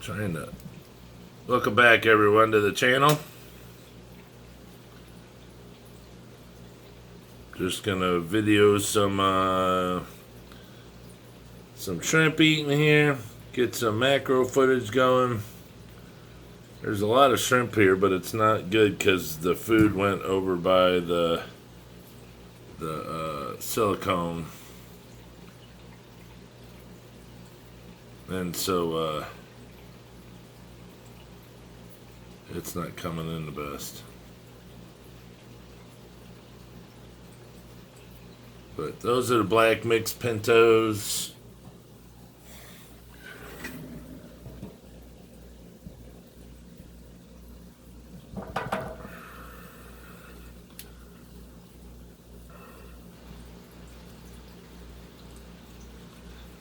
Trying to welcome back everyone to the channel. Just gonna video some shrimp eating here. Get some macro footage going. There's a lot of shrimp here, but it's not good because the food went over by the silicone, and so it's not coming in the best. But those are the black mixed pintos.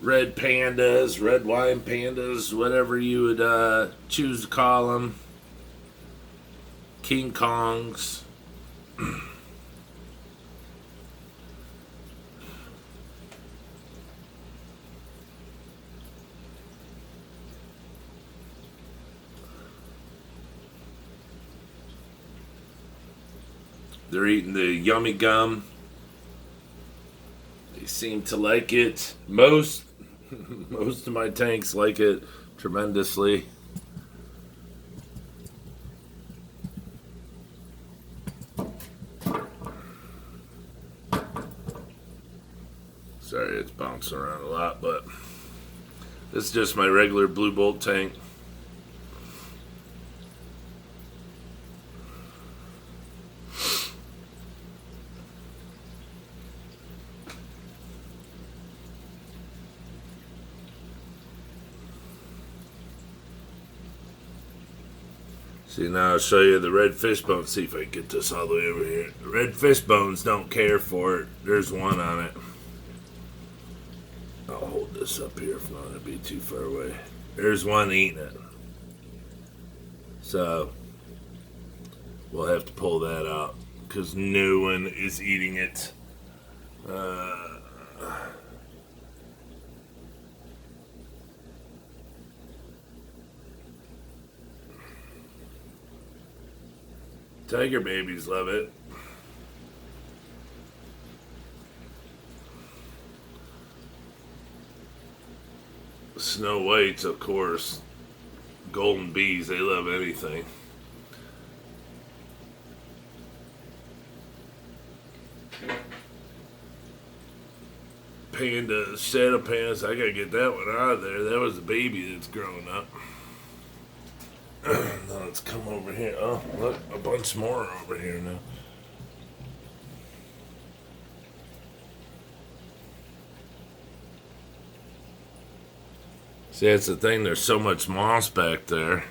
Red pandas, red wine pandas, whatever you would choose to call them. King Kongs. They're eating the yummy gum. They seem to like it. Most of my tanks like it tremendously. Sorry, it's bouncing around a lot, but this is just my regular Blue Bolt tank. See, now I'll show you the red fish bones. See if I can get this all the way over here. The red fish bones don't care for it. There's one on it. I'll hold this up here if not, it'll be too far away. There's one eating it. So, we'll have to pull that out because no one is eating it. Tiger babies love it. Snow whites, of course. Golden bees, they love anything. Pandas, shadow pandas, I gotta get that one out of there. That was a baby that's growing up. Now let's come over here. Oh, look, a bunch more over here now. See, that's the thing. There's so much moss back there.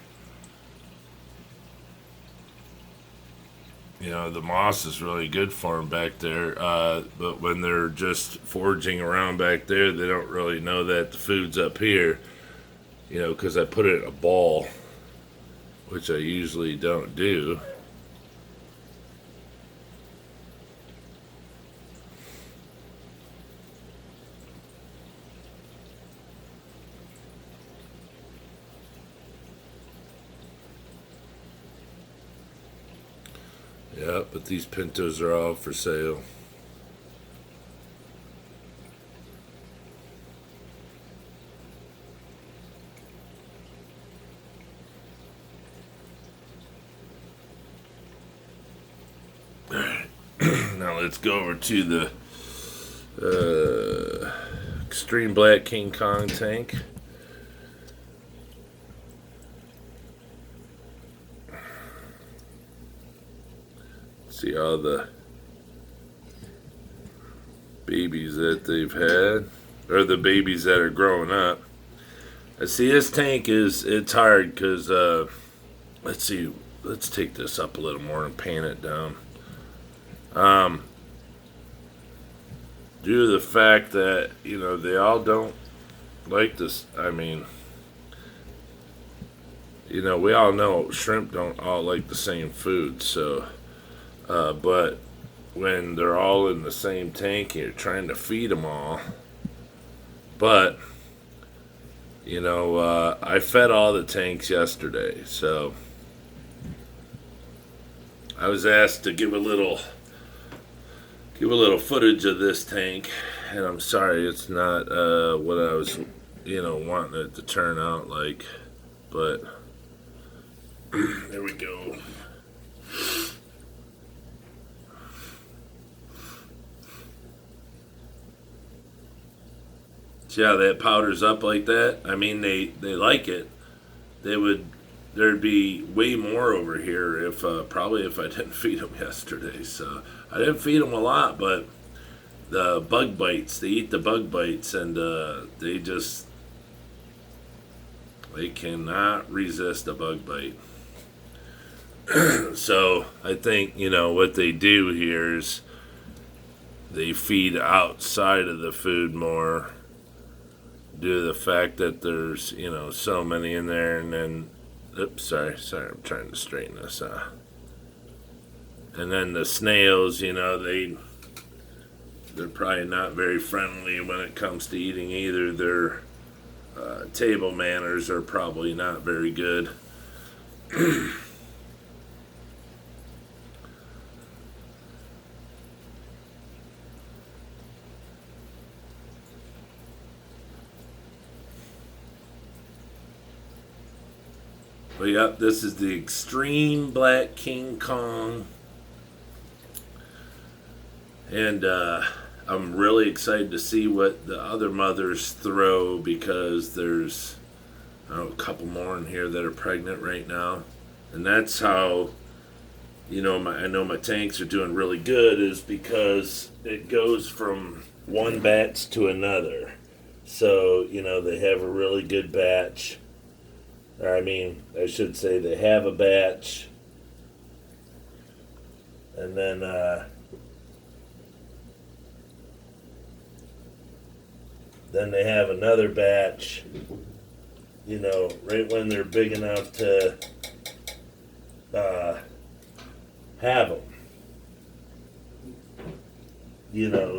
You know, the moss is really good for them back there. But when they're just foraging around back there, they don't really know that the food's up here. You know, because I put it in a ball, which I usually don't do. Yeah, but these pintos are all for sale. Now let's go over to the Extreme Black King Kong tank. See all the babies that they've had, or the babies that are growing up. I see this tank it's hard because let's see, let's take this up a little more and pan it down. Due to the fact that, you know, they all don't like this. I mean, you know, we all know shrimp don't all like the same food, so but when they're all in the same tank, you're trying to feed them all. But I fed all the tanks yesterday, so I was asked to give a little footage of this tank, and I'm sorry it's not what I was, wanting it to turn out like, but there we go. See how that powders up like that? I mean, they like it. There'd be way more over here if probably if I didn't feed them yesterday. So I didn't feed them a lot, but the bug bites, they eat the bug bites, and they cannot resist a bug bite. So I think what they do here is they feed outside of the food more due to the fact that there's so many in there, and then oops, sorry, I'm trying to straighten this out. And then the snails, they're probably not very friendly when it comes to eating either. Their table manners are probably not very good. But yep, this is the extreme black King Kong. And I'm really excited to see what the other mothers throw, because there's a couple more in here that are pregnant right now. And that's how I know my tanks are doing really good, is because it goes from one batch to another. So, they have a really good batch. I should say they have a batch, and then they have another batch, right when they're big enough to have them.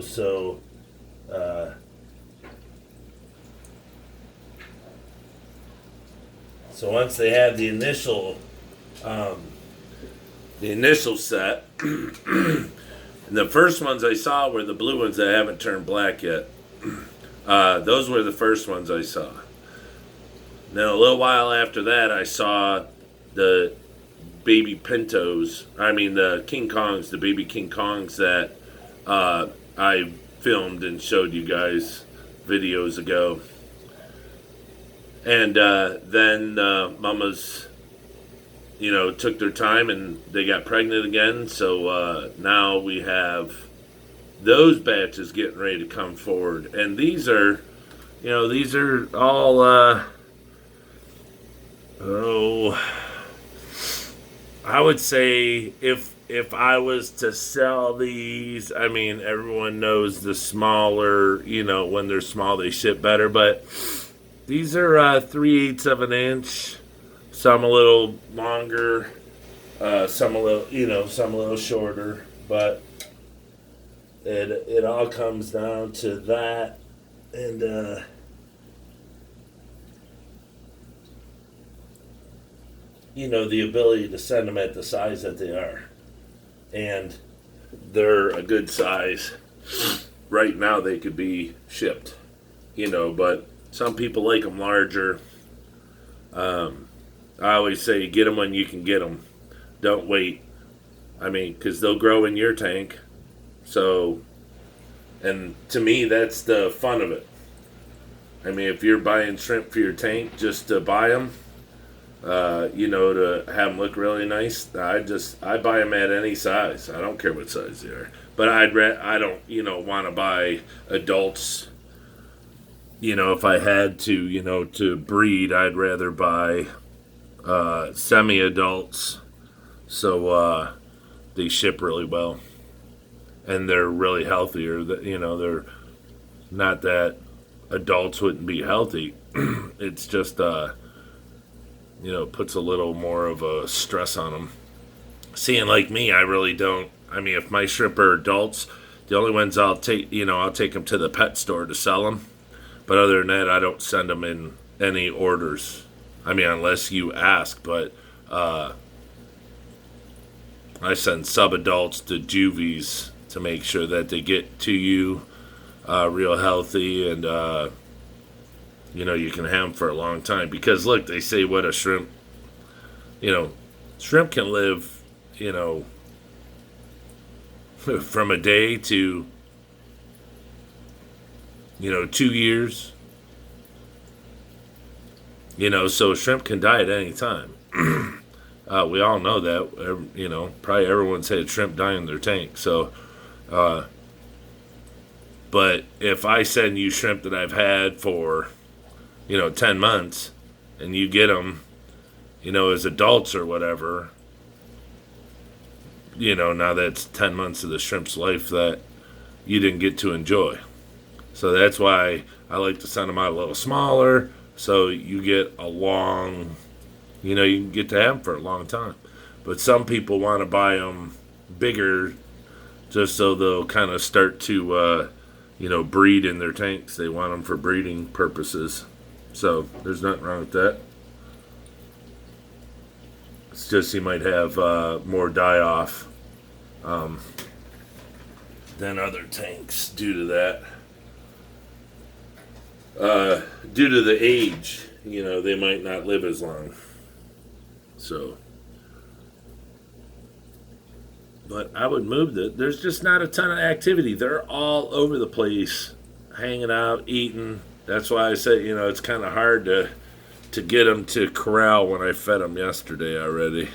So So once they have the initial set, and the first ones I saw were the blue ones that haven't turned black yet. Those were the first ones I saw. Then a little while after that, I saw the baby pintos. The King Kongs, the baby King Kongs that I filmed and showed you guys videos ago. And then mamas, took their time and they got pregnant again. So now we have those batches getting ready to come forward. And these are all, I would say if I was to sell these, everyone knows the smaller, when they're small, they ship better. But these are 3/8 of an inch. Some a little longer, some a little shorter. But it all comes down to that, and the ability to send them at the size that they are, and they're a good size. Right now, they could be shipped, but some people like them larger. I always say get them when you can get them. Don't wait. Because they'll grow in your tank. So, and to me, that's the fun of it. If you're buying shrimp for your tank just to buy them, to have them look really nice, I buy them at any size. I don't care what size they are. But I don't, want to buy adults. If I had to breed, I'd rather buy semi-adults, so they ship really well, and they're really healthier. They're not that adults wouldn't be healthy. It's just puts a little more of a stress on them. Seeing like me, I really don't. If my shrimp are adults, the only ones I'll take them to the pet store to sell them. But other than that, I don't send them in any orders. I mean, unless you ask, but I send sub adults to juvies to make sure that they get to you real healthy and you can have them for a long time. Because look, they say what a shrimp, you know, shrimp can live, from a day to 2 years. So shrimp can die at any time. We all know that. Probably everyone's had shrimp die in their tank. So, but if I send you shrimp that I've had for 10 months, and you get them, as adults or whatever, now that's 10 months of the shrimp's life that you didn't get to enjoy. So that's why I like to send them out a little smaller, so you get a long, you can get to have them for a long time. But some people want to buy them bigger just so they'll kind of start to, breed in their tanks. They want them for breeding purposes. So there's nothing wrong with that. It's just you might have more die-off than other tanks due to that. Due to the age, they might not live as long. So, but I would move that. There's just not a ton of activity. They're all over the place, hanging out, eating. That's why I say, it's kind of hard to get them to corral when I fed them yesterday already.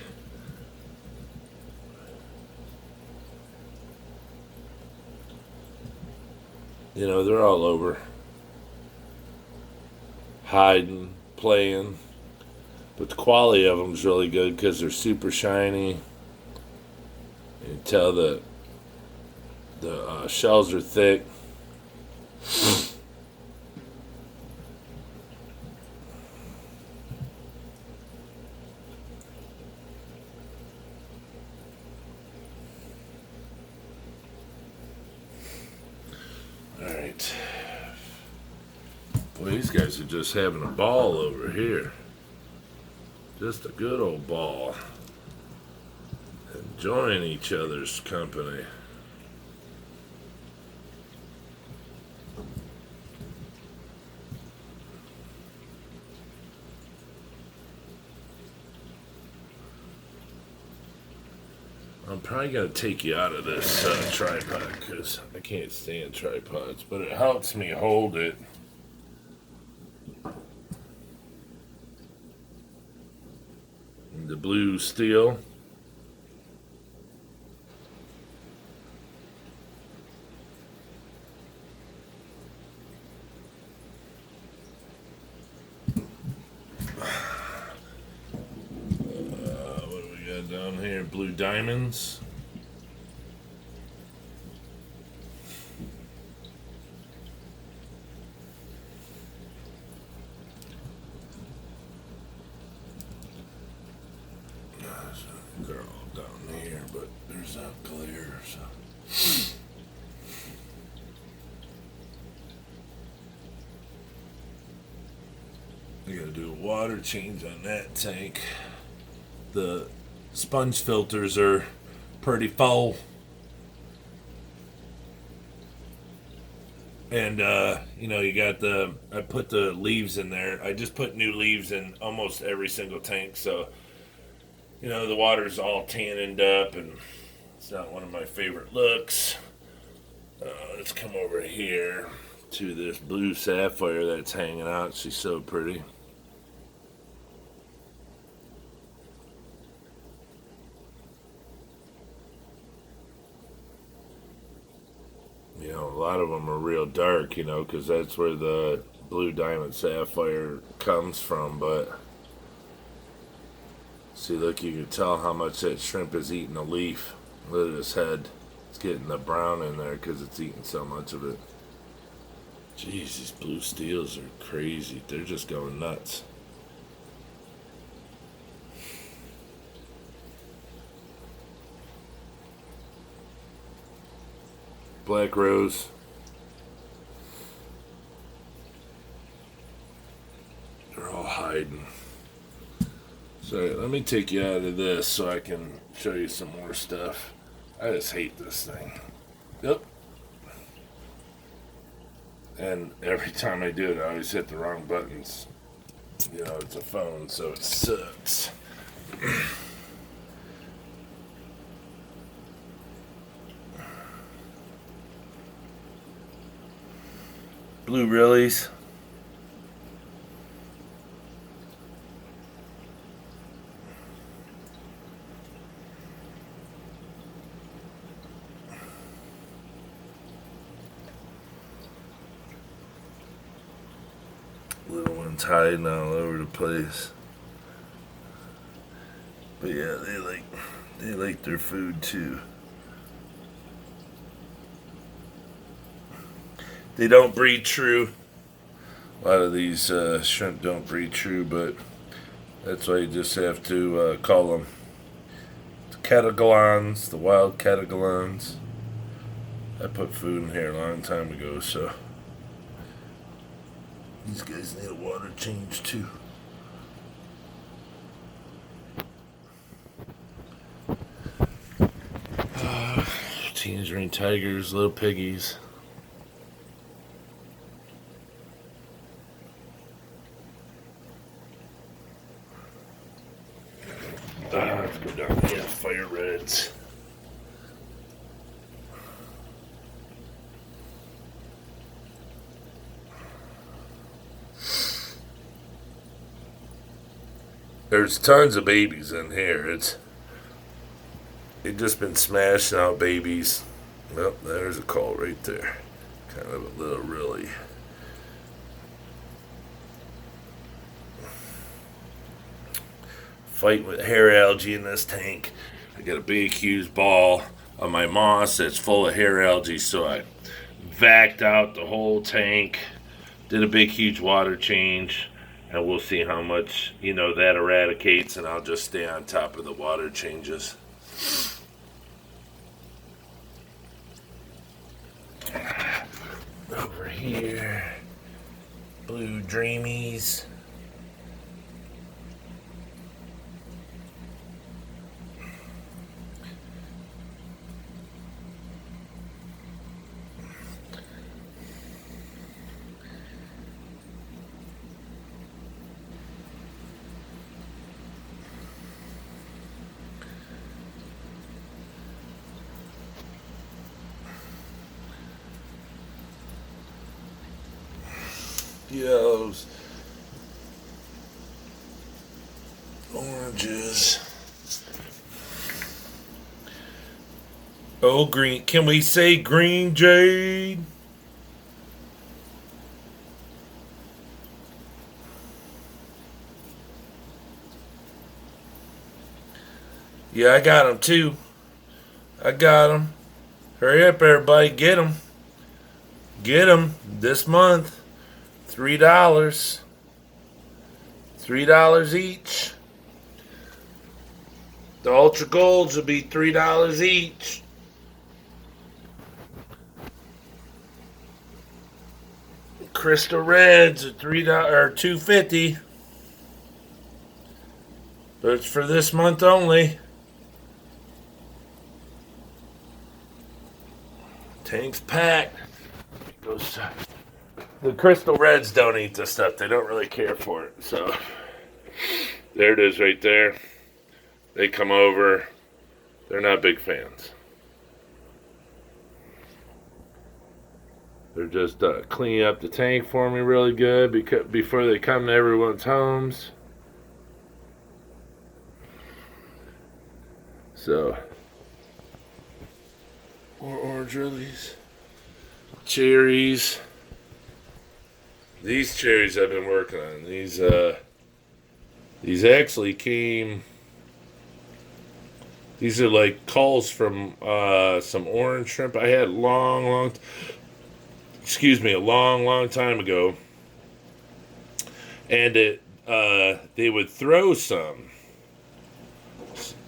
They're all over. Hiding, playing. But the quality of them is really good because they're super shiny. You can tell the shells are thick. Alright. Boy, these guys are just having a ball over here. Just a good old ball. Enjoying each other's company. I'm probably going to take you out of this tripod because I can't stand tripods, but it helps me hold it. And the blue steel. Down here, blue diamonds. They're all down here, but there's that glare. So. You gotta do a water change on that tank. The sponge filters are pretty full. And, you got I put the leaves in there. I just put new leaves in almost every single tank. So, the water's all tanned up and it's not one of my favorite looks. Let's come over here to this blue sapphire that's hanging out. She's so pretty. A lot of them are real dark, because that's where the blue diamond sapphire comes from. But see, look, you can tell how much that shrimp is eating a leaf. Look at his head. It's getting the brown in there because it's eating so much of it. Jeez, these blue steels are crazy. They're just going nuts. Black rose. They're They're all hiding. So let me take you out of this so I can show you some more stuff. I just hate this thing. Yep. And every time I do it, I always hit the wrong buttons. You know, it's a phone, so it sucks. Blue Rillies. Little ones hiding all over the place. But yeah, they like their food too. They don't breed true. A lot of these shrimp don't breed true, but that's why you just have to call them the catagalons, the wild catagalons. I put food in here a long time ago, so these guys need a water change too. Tangerine tigers, little piggies. Let's go down. Yeah, fire reds. There's tons of babies in here. They've just been smashing out babies. Well, there's a call right there. Kind of a little really. Fighting with hair algae in this tank. I got a big huge ball of my moss that's full of hair algae, so I vacked out the whole tank, did a big huge water change, and we'll see how much, that eradicates, and I'll just stay on top of the water changes. Over here, blue dreamies. Yellows, oranges. Oh, green. Can we say green jade? Yeah, I got them too. I got them. Hurry up, everybody. Get them. Get them this month. $3. $3 each. The Ultra Golds will be $3 each. Crystal Reds are $3 or $2.50. But it's for this month only. Tank's packed. Goes. The Crystal Reds don't eat this stuff. They don't really care for it. So, there it is right there. They come over. They're not big fans. They're just cleaning up the tank for me really good before they come to everyone's homes. So, more orange lilies. Cherries. These cherries I've been working on. These actually came. These are like culls from some orange shrimp I had a long time ago. And they would throw some.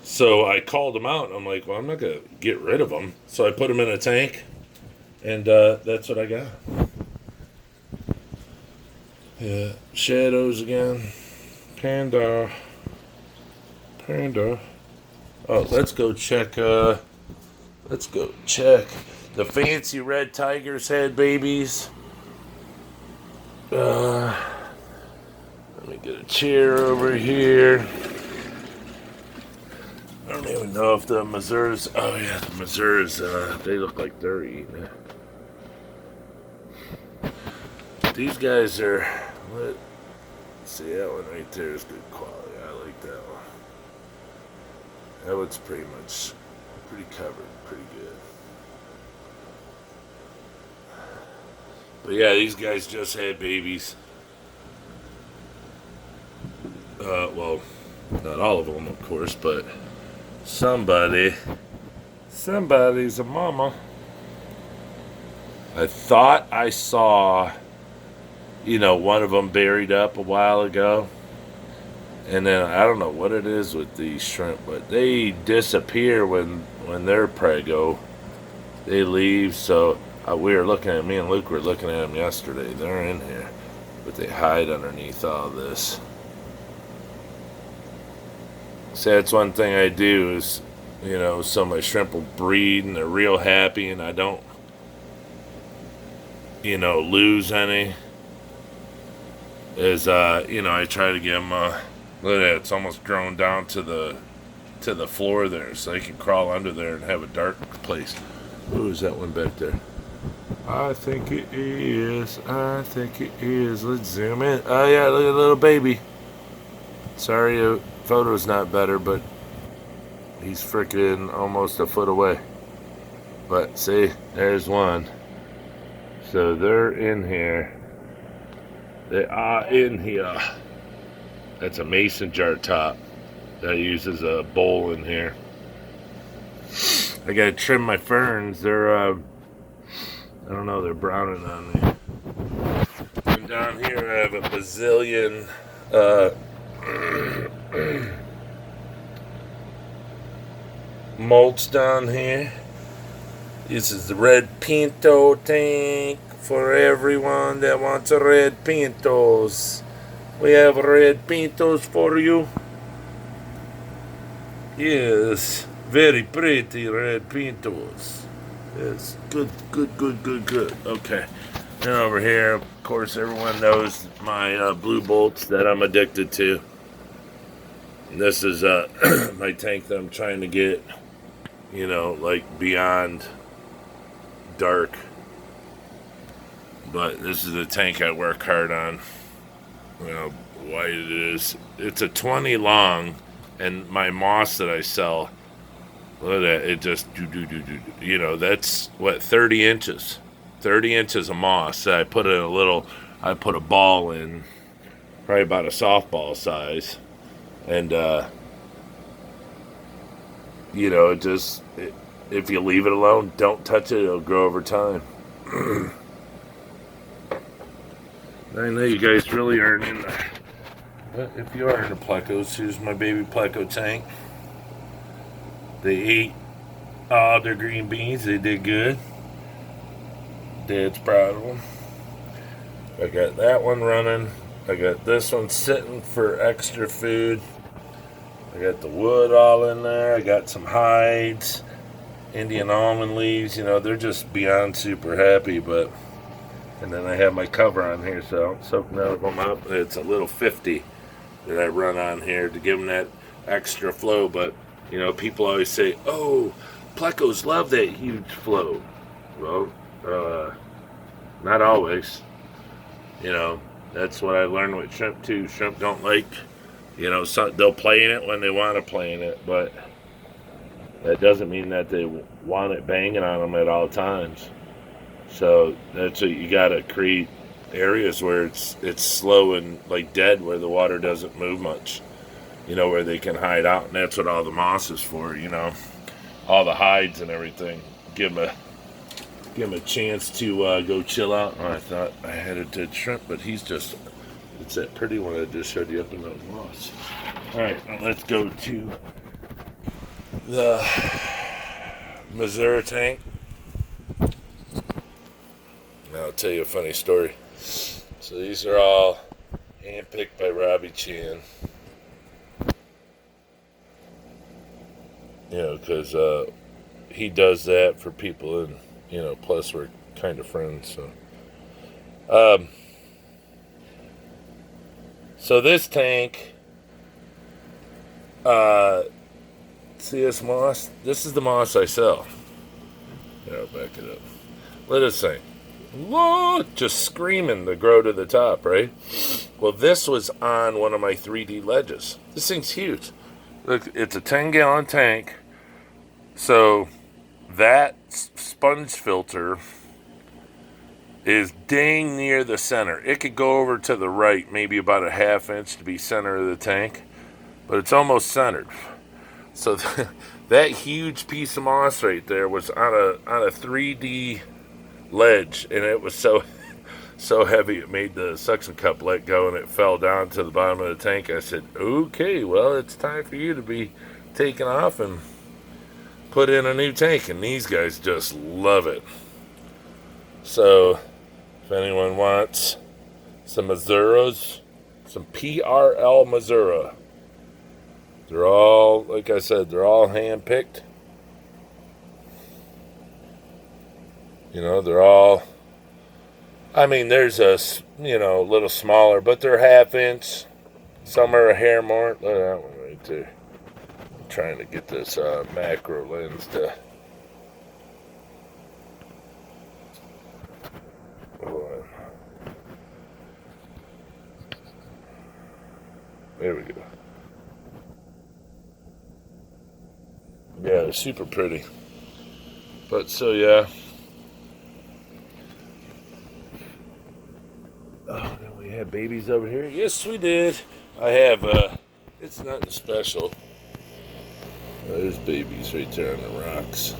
So I called them out and I'm like, well, I'm not going to get rid of them. So I put them in a tank and that's what I got. Yeah, shadows again. Panda. Panda. Oh, let's go check. Let's go check. The fancy red tigers had babies. Let me get a chair over here. I don't even know if the Missouri's. Oh yeah, the Missouri's. They look like they're eating it. These guys are. Let's see, that one right there is good quality. I like that one. That one's pretty covered, pretty good. But yeah, these guys just had babies. Well, not all of them, of course, but somebody's a mama. I thought I saw, one of them buried up a while ago. And then I don't know what it is with these shrimp, but they disappear when they're prego. They leave. So me and Luke were looking at them yesterday. They're in here, but they hide underneath all this. So that's one thing I do is, so my shrimp will breed and they're real happy and I don't, lose any. I try to give them, look at that, it's almost grown down to the floor there so they can crawl under there and have a dark place. Who is that one back there? I think it is. Let's zoom in. Oh yeah, look at the little baby. Sorry, the photo's not better, but he's freaking almost a foot away. But see, there's one. So they're in here. They are in here. That's a mason jar top that uses a bowl in here. I gotta trim my ferns. They're, I don't know, they're browning on me. And down here I have a bazillion, mulch down here. This is the red pinto tank for everyone that wants a red pintos. We have red pintos for you. Yes, very pretty red pintos. Yes, good. Okay. And over here, of course, everyone knows my blue bolts that I'm addicted to. And this is my tank that I'm trying to get, like beyond dark. But this is the tank I work hard on. Wide it is. It's a 20 long, and my moss that I sell, look at that, it just that's what, 30 inches. 30 inches of moss that I put a ball in, probably about a softball size. And if you leave it alone, don't touch it, it'll grow over time. I know you guys really aren't in the, but if you are in the plecos, here's my baby pleco tank. They ate all their green beans. They did good. Dad's proud of them. I got that one running. I got this one sitting for extra food. I got the wood all in there. I got some hides, Indian almond leaves. They're just beyond super happy. And then I have my cover on here, so I'm soaking none of them up. It's a little 50 that I run on here to give them that extra flow. But people always say, "Oh, plecos love that huge flow." Well, not always. That's what I learned with shrimp too. Shrimp don't like, they'll play in it when they want to play in it, but that doesn't mean that they want it banging on them at all times. So that's what you gotta create, areas where it's slow and like dead, where the water doesn't move much. Where they can hide out, and that's what all the moss is for. All the hides and everything. Give them a chance to go chill out. Oh, I thought I had a dead shrimp, but it's that pretty one I just showed you up in the moss. All right, now let's go to the Missouri tank. I'll tell you a funny story. So these are all Handpicked by Robbie Chan. You know, because he does that for people, and you know, plus we're kind of friends. So this tank, see this moss? This is the moss I sell. Yeah, I'll back it up. Let us sing. Whoa, just screaming to grow to the top, right? Well, this was on one of my 3D ledges. This thing's huge. Look, it's a 10-gallon tank. So that sponge filter is dang near the center. It could go over to the right, maybe about a half inch to be center of the tank, but it's almost centered. So that huge piece of moss right there was on a 3D ledge, and it was so heavy it made the suction cup let go, and it fell down to the bottom of the tank. I said, okay, well, it's time for you to be taken off and put in a new tank, and these guys just love it. So if anyone wants some Mazuras, some PRL Mazura, they're all, like I said, they're all hand-picked. You know, they're all, I mean, there's a, you know, a little smaller, but they're half-inch. Some are a hair more. Look at that one right there. I'm trying to get this macro lens to, hold on. There we go. Yeah, they're super pretty. But so, yeah. Oh, then we have babies over here. Yes, we did. I have, it's nothing special. There's babies right there on the rocks.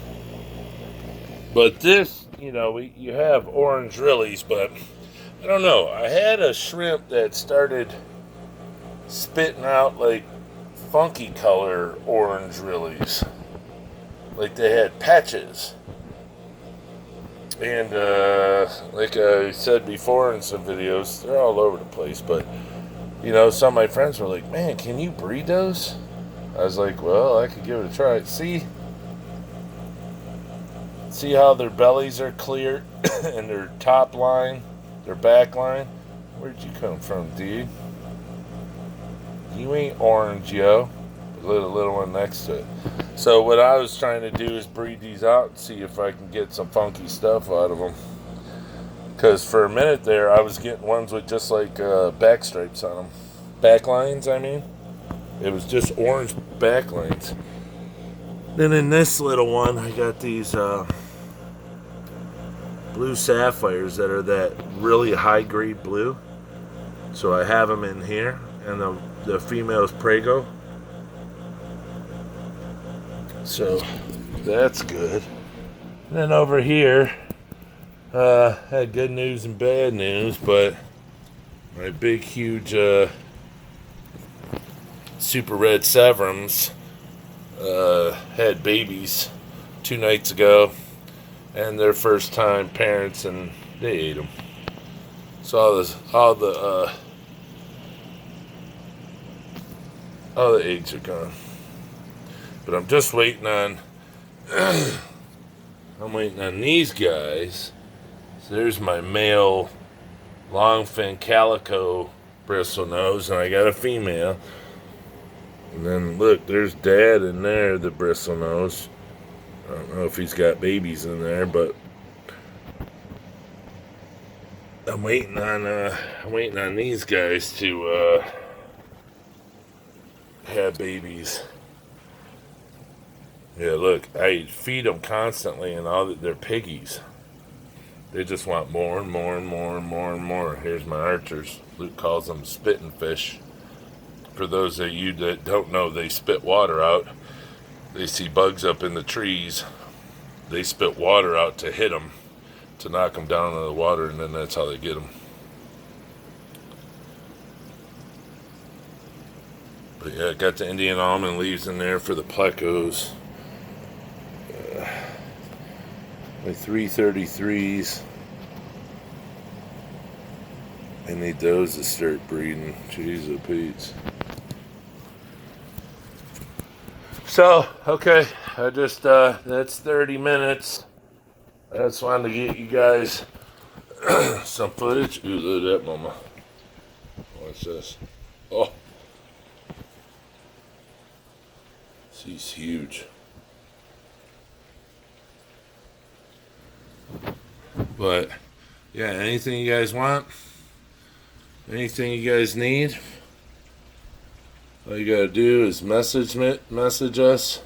But this, you know, you have orange lilies, but I don't know. I had a shrimp that started spitting out like funky color orange lilies. Like they had patches. And like I said before in some videos, they're all over the place. But, you know, some of my friends were like, man, can you breed those? I was like, well, I could give it a try. See how their bellies are clear and their top line, their back line? Where'd you come from, dude? You ain't orange, yo. The little one next to it. So what I was trying to do is breed these out and see if I can get some funky stuff out of them. Because for a minute there, I was getting ones with just like back stripes on them. Back lines, I mean. It was just orange back lines. Then in this little one, I got these blue sapphires that are that really high grade blue. So I have them in here. And the female is Prego. So that's good. And then over here, had good news and bad news, but my big, huge super red Severums had babies 2 nights ago, and their first time parents, and they ate them. So all the eggs are gone. But I'm just waiting on these guys. So there's my male longfin calico bristlenose, and I got a female. And then look, there's Dad in there, the bristlenose. I don't know if he's got babies in there, but I'm waiting on these guys to have babies. Yeah, look, I feed them constantly, and they're piggies. They just want more and more and more and more and more. Here's my archers. Luke calls them spitting fish. For those of you that don't know, they spit water out. They see bugs up in the trees. They spit water out to hit them, to knock them down in the water, and then that's how they get them. But yeah, got the Indian almond leaves in there for the plecos. My 333s. I need those to start breeding. Jeez, oh Pete's. So, okay, I just, that's 30 minutes. I just wanted to get you guys some footage. Ooh, look at that, mama. What's this? Oh, she's huge. But, yeah, anything you guys want? Anything you guys need? All you gotta do is message us.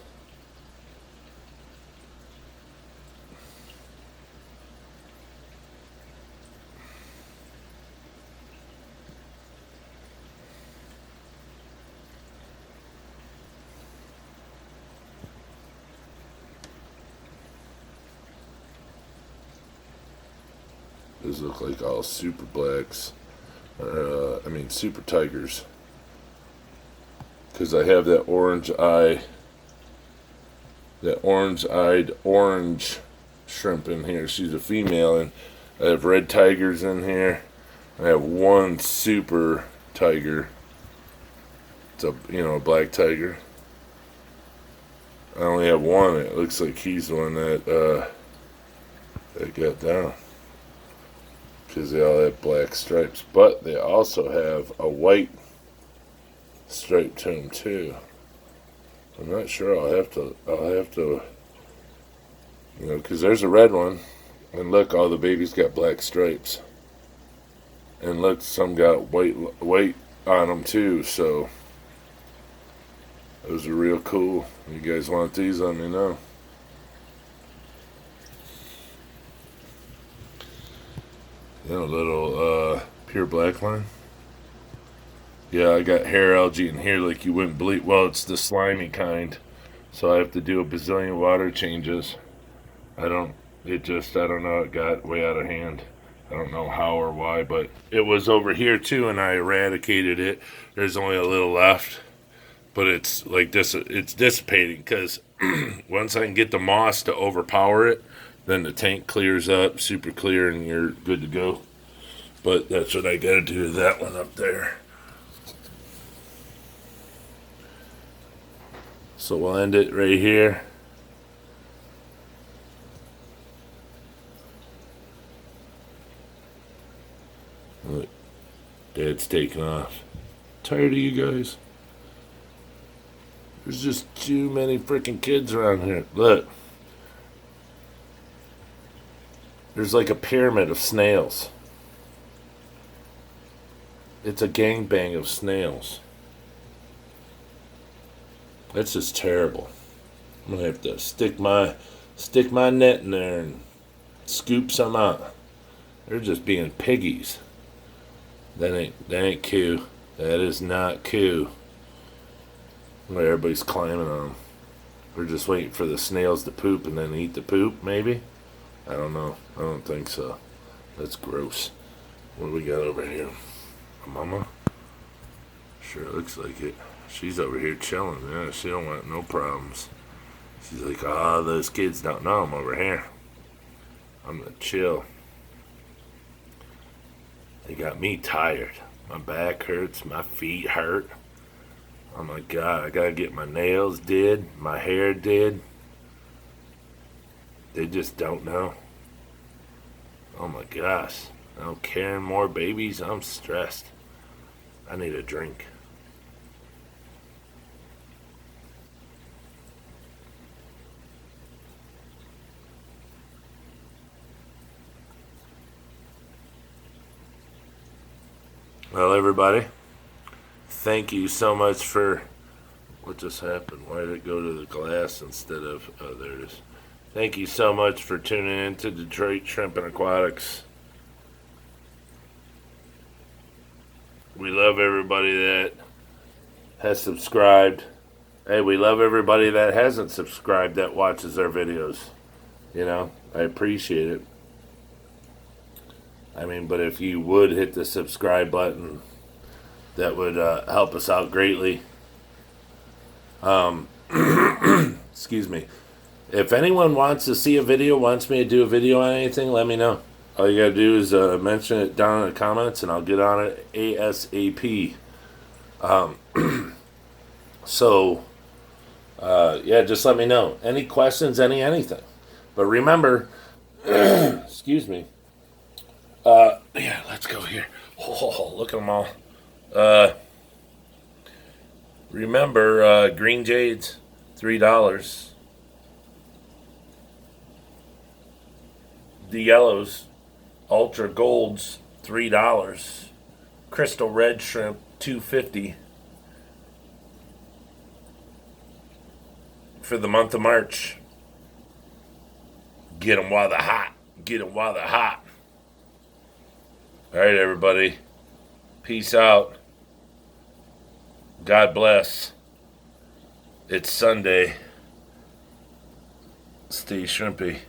These look like all super blacks. Super tigers. Because I have that orange-eyed orange shrimp in here. She's a female, and I have red tigers in here. I have one super tiger. It's a black tiger. I only have one. It looks like he's the one that got down. Because they all have black stripes. But they also have a white stripe to them too. I'm not sure. I'll have to, because there's a red one. And look, all the babies got black stripes. And look, some got white on them too. So those are real cool. You guys want these? Let me know. A little pure black line. Yeah, I got hair algae in here like you wouldn't believe. Well, it's the slimy kind, so I have to do a bazillion water changes. I don't know, it got way out of hand. I don't know how or why, but it was over here too, and I eradicated it. There's only a little left, but it's like this. It's dissipating because once I can get the moss to overpower it, then the tank clears up, super clear, and you're good to go. But that's what I got to do to that one up there. So we'll end it right here. Look, Dad's taking off. Tired of you guys? There's just too many freaking kids around here. Look. There's like a pyramid of snails. It's a gangbang of snails. That's just terrible. I'm gonna have to stick my net in there and scoop some out. They're just being piggies. That ain't cool. That is not cool. Where everybody's climbing on them. We're just waiting for the snails to poop and then eat the poop, maybe? I don't know. I don't think so. That's gross. What do we got over here? A mama? Sure looks like it. She's over here chilling. Yeah, she don't want no problems. She's like, those kids don't know I'm over here. I'm gonna chill. They got me tired. My back hurts. My feet hurt. Oh my God, I gotta get my nails did. My hair did. They just don't know. Oh my gosh. I'm carrying more babies. I'm stressed. I need a drink. Well, everybody, thank you so much for... What just happened? Why did it go to the glass instead of... Oh, there it is. Thank you so much for tuning in to Detroit Shrimp and Aquatics. We love everybody that has subscribed. Hey, we love everybody that hasn't subscribed that watches our videos. I appreciate it. But if you would hit the subscribe button, that would help us out greatly. Excuse me. If anyone wants to see a video, wants me to do a video on anything, let me know. All you gotta do is mention it down in the comments, and I'll get on it ASAP. So, yeah, just let me know. Any questions, anything. But remember, excuse me. Yeah, let's go here. Oh, look at them all. Remember, green jades, $3. The yellows, ultra golds, $3. Crystal red shrimp, $2.50 for the month of March. Get them while they're hot. Get them while they're hot. All right, everybody. Peace out. God bless. It's Sunday. Stay shrimpy.